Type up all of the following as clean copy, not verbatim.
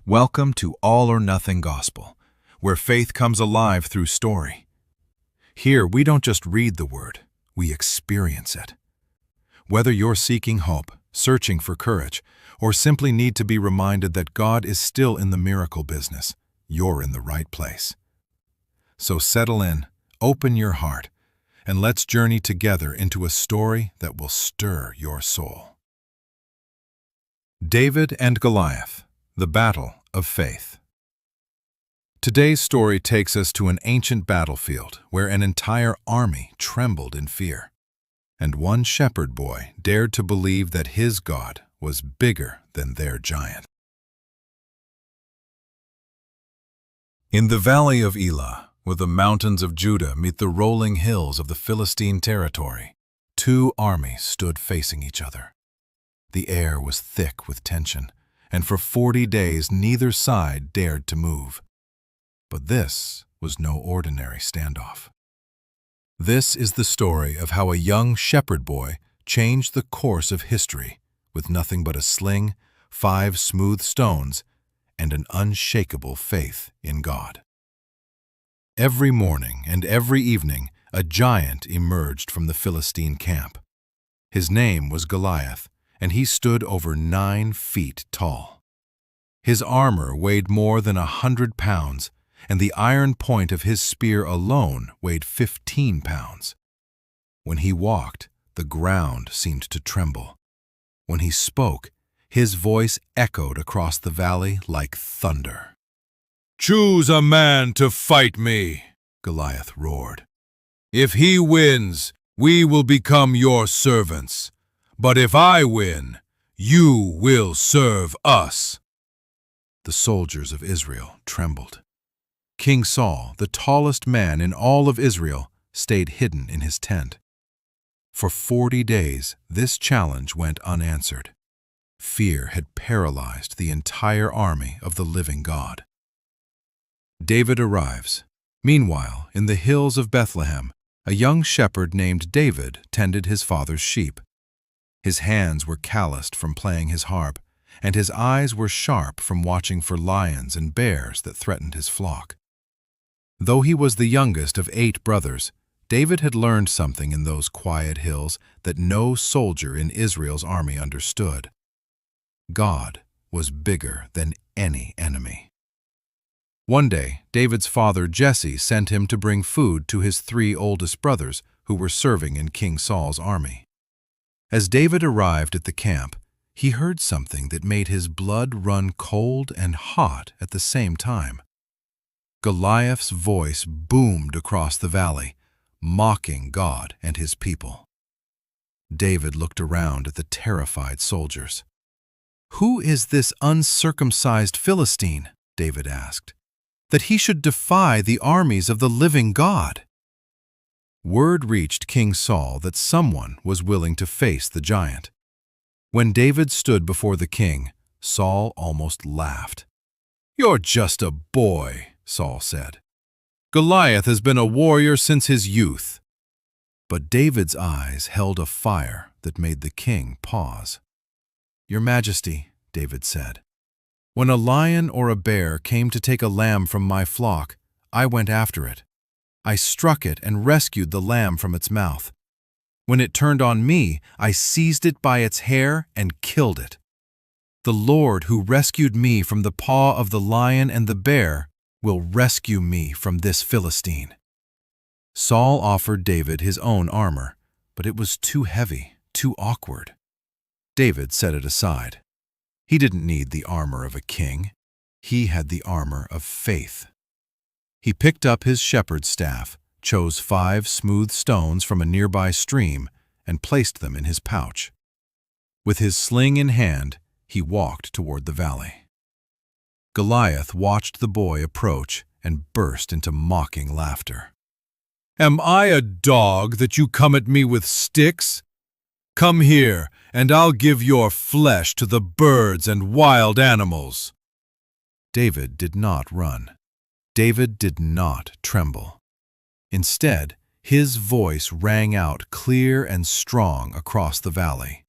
Welcome to All or Nothing Gospel, where faith comes alive through story. Here, we don't just read the Word, we experience it. Whether you're seeking hope, searching for courage, or simply need to be reminded that God is still in the miracle business, you're in the right place. So settle in, open your heart, and let's journey together into a story that will stir your soul. David and Goliath, the Battle of Faith. Today's story takes us to an ancient battlefield where an entire army trembled in fear, and one shepherd boy dared to believe that his God was bigger than their giant. In the valley of Elah, where the mountains of Judah meet the rolling hills of the Philistine territory, two armies stood facing each other. The air was thick with tension, and for 40 days neither side dared to move. But this was no ordinary standoff. This is the story of how a young shepherd boy changed the course of history with nothing but a sling, 5 smooth stones, and an unshakable faith in God. Every morning and every evening, a giant emerged from the Philistine camp. His name was Goliath, and he stood over 9 feet tall. His armor weighed more than 100 pounds, and the iron point of his spear alone weighed 15 pounds. When he walked, the ground seemed to tremble. When he spoke, his voice echoed across the valley like thunder. "Choose a man to fight me," Goliath roared. "If he wins, we will become your servants. But if I win, you will serve us." The soldiers of Israel trembled. King Saul, the tallest man in all of Israel, stayed hidden in his tent. For 40 days, this challenge went unanswered. Fear had paralyzed the entire army of the living God. David arrives. Meanwhile, in the hills of Bethlehem, a young shepherd named David tended his father's sheep. His hands were calloused from playing his harp, and his eyes were sharp from watching for lions and bears that threatened his flock. Though he was the youngest of 8 brothers, David had learned something in those quiet hills that no soldier in Israel's army understood. God was bigger than any enemy. One day, David's father Jesse sent him to bring food to his 3 oldest brothers who were serving in King Saul's army. As David arrived at the camp, he heard something that made his blood run cold and hot at the same time. Goliath's voice boomed across the valley, mocking God and his people. David looked around at the terrified soldiers. "Who is this uncircumcised Philistine?" David asked, "that he should defy the armies of the living God?" Word reached King Saul that someone was willing to face the giant. When David stood before the king, Saul almost laughed. "You're just a boy," Saul said. "Goliath has been a warrior since his youth." But David's eyes held a fire that made the king pause. "Your Majesty," David said, "when a lion or a bear came to take a lamb from my flock, I went after it. I struck it and rescued the lamb from its mouth. When it turned on me, I seized it by its hair and killed it. The Lord who rescued me from the paw of the lion and the bear will rescue me from this Philistine." Saul offered David his own armor, but it was too heavy, too awkward. David set it aside. He didn't need the armor of a king. He had the armor of faith. He picked up his shepherd's staff, chose 5 smooth stones from a nearby stream, and placed them in his pouch. With his sling in hand, he walked toward the valley. Goliath watched the boy approach and burst into mocking laughter. "Am I a dog that you come at me with sticks? Come here, and I'll give your flesh to the birds and wild animals." David did not run. David did not tremble. Instead, his voice rang out clear and strong across the valley.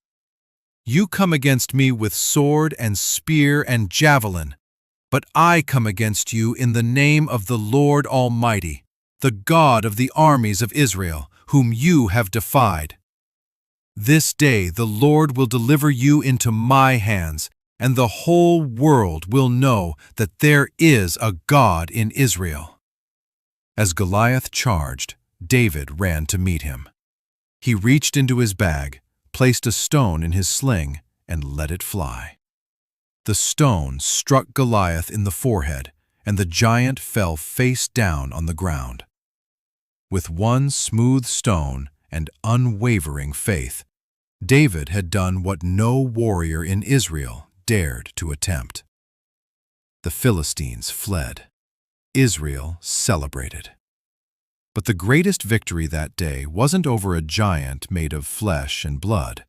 "You come against me with sword and spear and javelin, But I come against you in the name of the Lord Almighty, the God of the armies of Israel, whom you have defied. This day the Lord will deliver you into my hands, and the whole world will know that there is a God in Israel." As Goliath charged, David ran to meet him. He reached into his bag, placed a stone in his sling, and let it fly. The stone struck Goliath in the forehead, and the giant fell face down on the ground. With one smooth stone and unwavering faith, David had done what no warrior in Israel dared to attempt. The Philistines fled. Israel celebrated. But the greatest victory that day wasn't over a giant made of flesh and blood.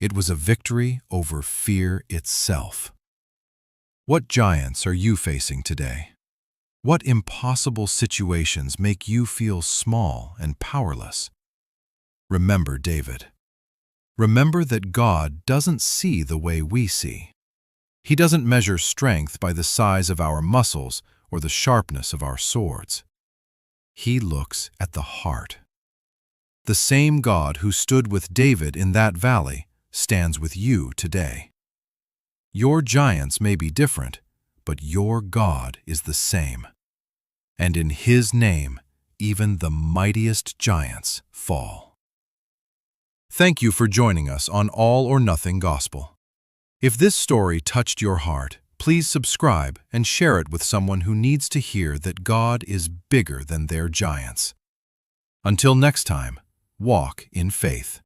It was a victory over fear itself. What giants are you facing today? What impossible situations make you feel small and powerless? Remember David. Remember that God doesn't see the way we see. He doesn't measure strength by the size of our muscles or the sharpness of our swords. He looks at the heart. The same God who stood with David in that valley stands with you today. Your giants may be different, but your God is the same. And in His name, even the mightiest giants fall. Thank you for joining us on All or Nothing Gospel. If this story touched your heart, please subscribe and share it with someone who needs to hear that God is bigger than their giants. Until next time, walk in faith.